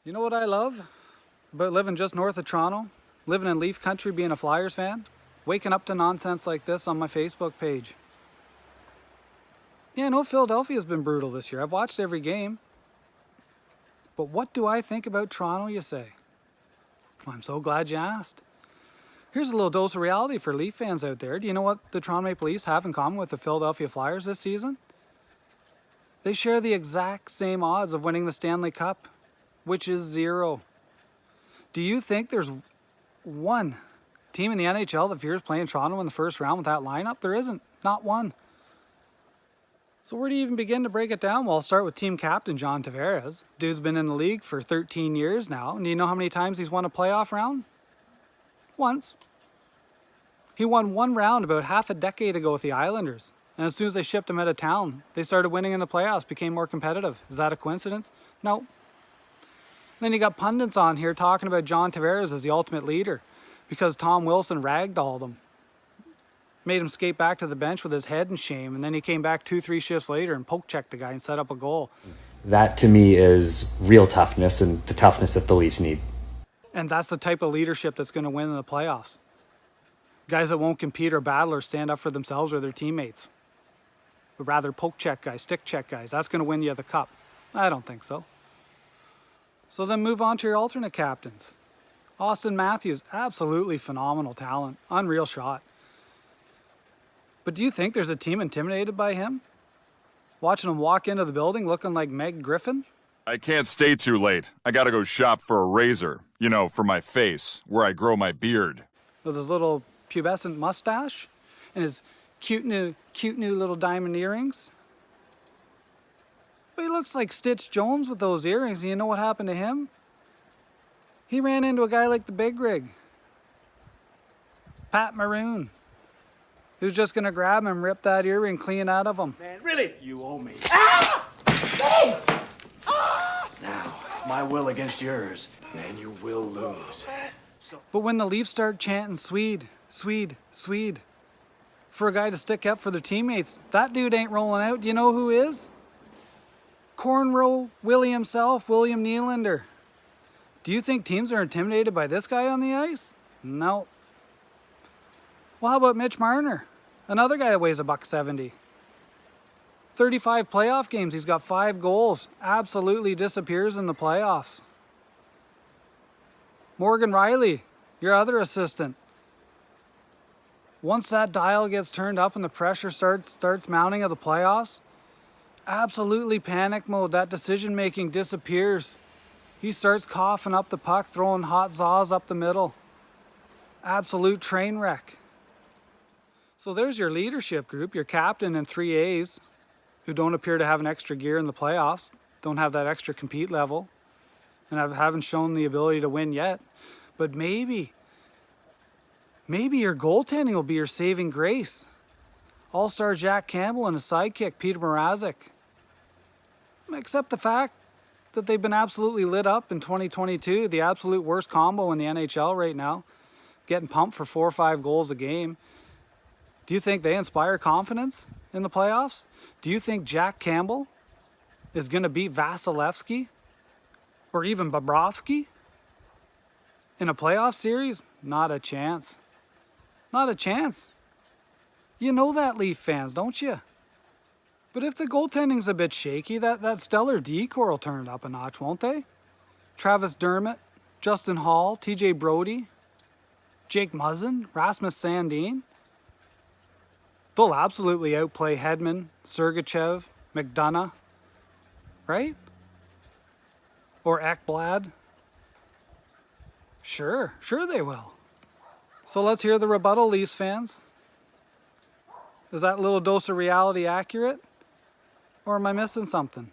You know what I love about living just north of Toronto? Living in Leaf country, being a Flyers fan? Waking up to nonsense like this on my Facebook page. Yeah, I know Philadelphia's been brutal this year. I've watched every game. But what do I think about Toronto, you say? Well, I'm so glad you asked. Here's a little dose of reality for Leaf fans out there. Do you know what the Toronto Maple Leafs have in common with the Philadelphia Flyers this season? They share the exact same odds of winning the Stanley Cup, which is 0. Do you think there's one team in the NHL that fears playing Toronto in the first round with that lineup? There isn't. Not one. So where do you even begin to break it down? Well, I'll start with team captain John Tavares. Dude's been in the league for 13 years now. And do you know how many times he's won a playoff round? Once. He won one round about half a decade ago with the Islanders. And as soon as they shipped him out of town, they started winning in the playoffs, became more competitive. Is that a coincidence? No. Then you got pundits on here talking about John Tavares as the ultimate leader because Tom Wilson ragdolled him. Made him skate back to the bench with his head in shame, and then he came back 2-3 shifts later and poke-checked the guy and set up a goal. That, to me, is real toughness and the toughness that the Leafs need. And that's the type of leadership that's going to win in the playoffs. Guys that won't compete or battle or stand up for themselves or their teammates. But rather poke-check guys, stick-check guys. That's going to win you the cup. I don't think so. So then move on to your alternate captains. Austin Matthews, absolutely phenomenal talent. Unreal shot. But do you think there's a team intimidated by him? Watching him walk into the building looking like Meg Griffin? I can't stay too late. I gotta go shop for a razor. You know, for my face, where I grow my beard. With his little pubescent mustache and his cute new little diamond earrings. But he looks like Stitch Jones with those earrings, and you know what happened to him? He ran into a guy like the Big Rig. Pat Maroon. He was just gonna grab him and rip that earring clean out of him. Man, really? You owe me. Ah! Oh! Ah! Now, it's my will against yours, and you will lose. But when the Leafs start chanting Swede, Swede, Swede, for a guy to stick up for their teammates, that dude ain't rolling out. Do you know who is? Cornrow Willie himself, William Nylander. Do you think teams are intimidated by this guy on the ice? No. Well, how about Mitch Marner? Another guy that weighs $170. 35 playoff games, he's got 5 goals. Absolutely disappears in the playoffs. Morgan Riley, your other assistant. Once that dial gets turned up and the pressure starts mounting of the playoffs, absolutely panic mode. That decision-making disappears. He starts coughing up the puck, throwing hot zaws up the middle. Absolute train wreck. So there's your leadership group, your captain and 3 A's who don't appear to have an extra gear in the playoffs, don't have that extra compete level, and haven't shown the ability to win yet. But maybe your goaltending will be your saving grace. All-star Jack Campbell and his sidekick, Peter Mrazek. Except the fact that they've been absolutely lit up in 2022, the absolute worst combo in the NHL right now, getting pumped for 4 or 5 goals a game. Do you think they inspire confidence in the playoffs? Do you think Jack Campbell is going to beat Vasilevsky or even Bobrovsky in a playoff series? Not a chance. Not a chance. You know that, Leaf fans, don't you? But if the goaltending's a bit shaky, that stellar D-core will turn it up a notch, won't they? Travis Dermott, Justin Hall, TJ Brody, Jake Muzzin, Rasmus Sandin. They'll absolutely outplay Hedman, Sergachev, McDonough, right? Or Ekblad. Sure they will. So let's hear the rebuttal, Leafs fans. Is that little dose of reality accurate? Or am I missing something?